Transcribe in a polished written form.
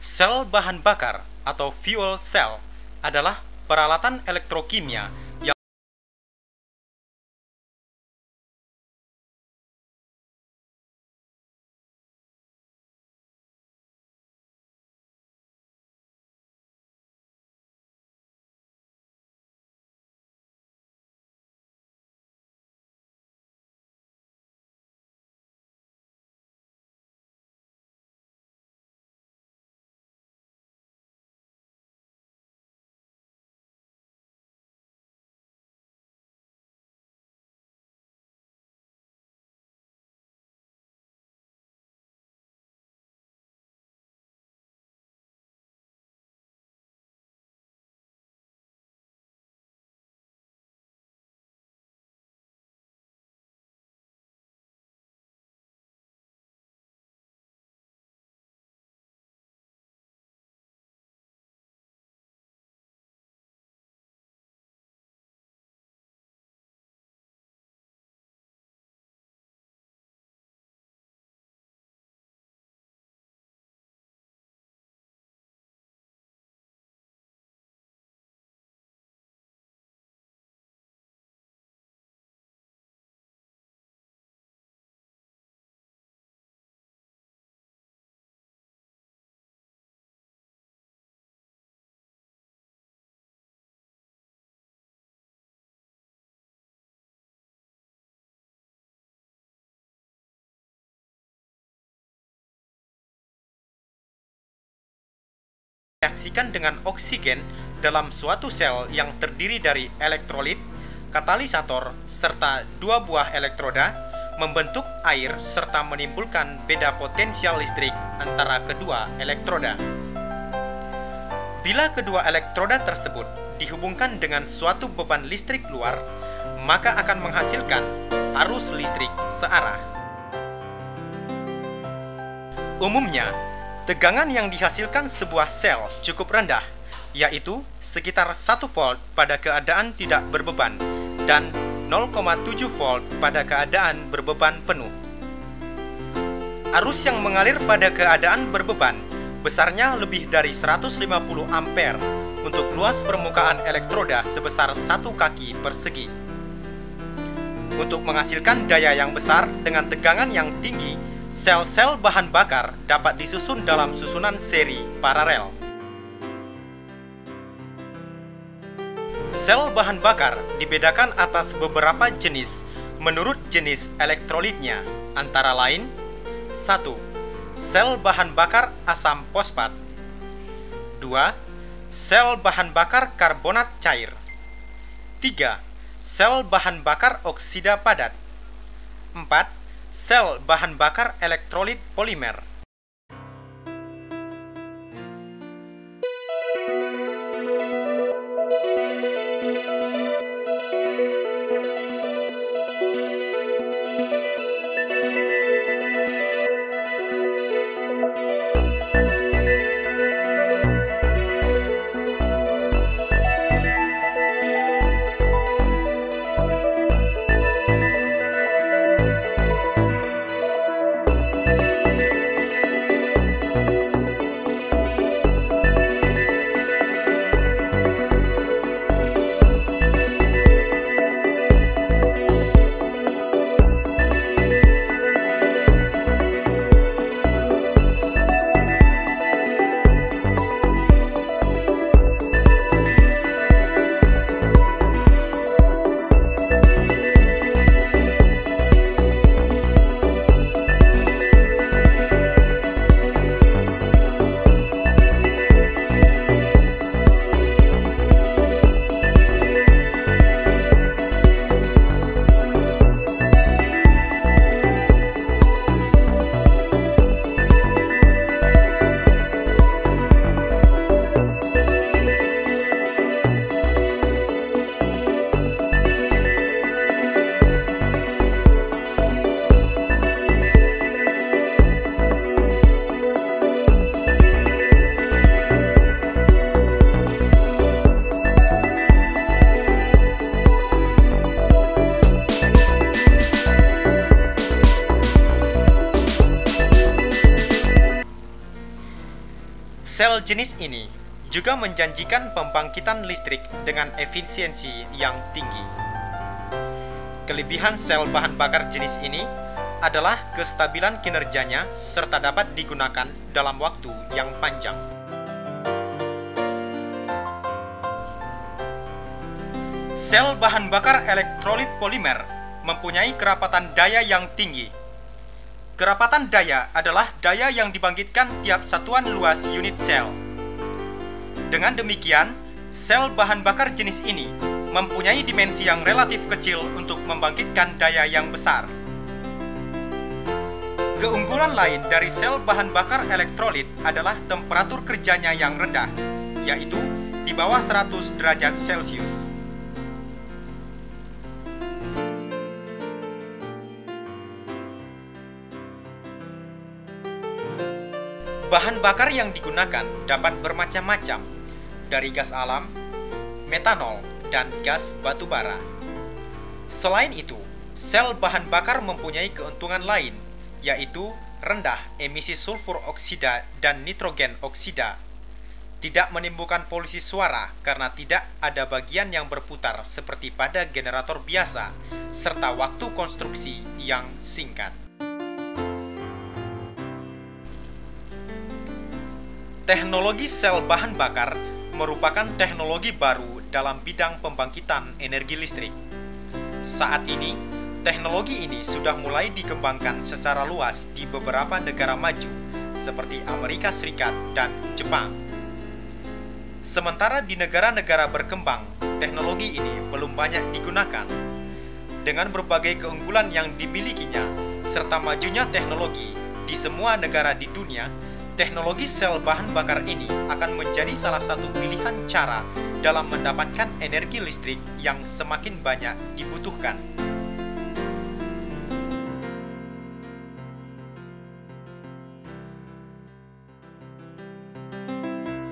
Sel bahan bakar atau fuel cell adalah peralatan elektrokimia yang direaksikan dengan oksigen dalam suatu sel yang terdiri dari elektrolit, katalisator, serta dua buah elektroda, membentuk air serta menimbulkan beda potensial listrik antara kedua elektroda. Bila kedua elektroda tersebut dihubungkan dengan suatu beban listrik luar, maka akan menghasilkan arus listrik searah. Umumnya, tegangan yang dihasilkan sebuah sel cukup rendah, yaitu sekitar 1 volt pada keadaan tidak berbeban dan 0,7 volt pada keadaan berbeban penuh. Arus yang mengalir pada keadaan berbeban besarnya lebih dari 150 ampere untuk luas permukaan elektroda sebesar 1 kaki persegi. Untuk menghasilkan daya yang besar dengan tegangan yang tinggi, sel-sel bahan bakar dapat disusun dalam susunan seri paralel. Sel bahan bakar dibedakan atas beberapa jenis menurut jenis elektrolitnya, antara lain: 1. Sel bahan bakar asam fosfat. 2. Sel bahan bakar karbonat cair. 3. Sel bahan bakar oksida padat. 4. Sel bahan bakar elektrolit polimer. Sel jenis ini juga menjanjikan pembangkitan listrik dengan efisiensi yang tinggi. Kelebihan sel bahan bakar jenis ini adalah kestabilan kinerjanya serta dapat digunakan dalam waktu yang panjang. Sel bahan bakar elektrolit polimer mempunyai kerapatan daya yang tinggi. Kerapatan daya adalah daya yang dibangkitkan tiap satuan luas unit sel. Dengan demikian, sel bahan bakar jenis ini mempunyai dimensi yang relatif kecil untuk membangkitkan daya yang besar. Keunggulan lain dari sel bahan bakar elektrolit adalah temperatur kerjanya yang rendah, yaitu di bawah 100 derajat Celcius. Bahan bakar yang digunakan dapat bermacam-macam, dari gas alam, metanol, dan gas batu bara. Selain itu, sel bahan bakar mempunyai keuntungan lain, yaitu rendah emisi sulfur oksida dan nitrogen oksida, tidak menimbulkan polusi suara karena tidak ada bagian yang berputar seperti pada generator biasa, serta waktu konstruksi yang singkat. Teknologi sel bahan bakar merupakan teknologi baru dalam bidang pembangkitan energi listrik. Saat ini, teknologi ini sudah mulai dikembangkan secara luas di beberapa negara maju, seperti Amerika Serikat dan Jepang. Sementara di negara-negara berkembang, teknologi ini belum banyak digunakan. Dengan berbagai keunggulan yang dimilikinya, serta majunya teknologi di semua negara di dunia, teknologi sel bahan bakar ini akan menjadi salah satu pilihan cara dalam mendapatkan energi listrik yang semakin banyak dibutuhkan.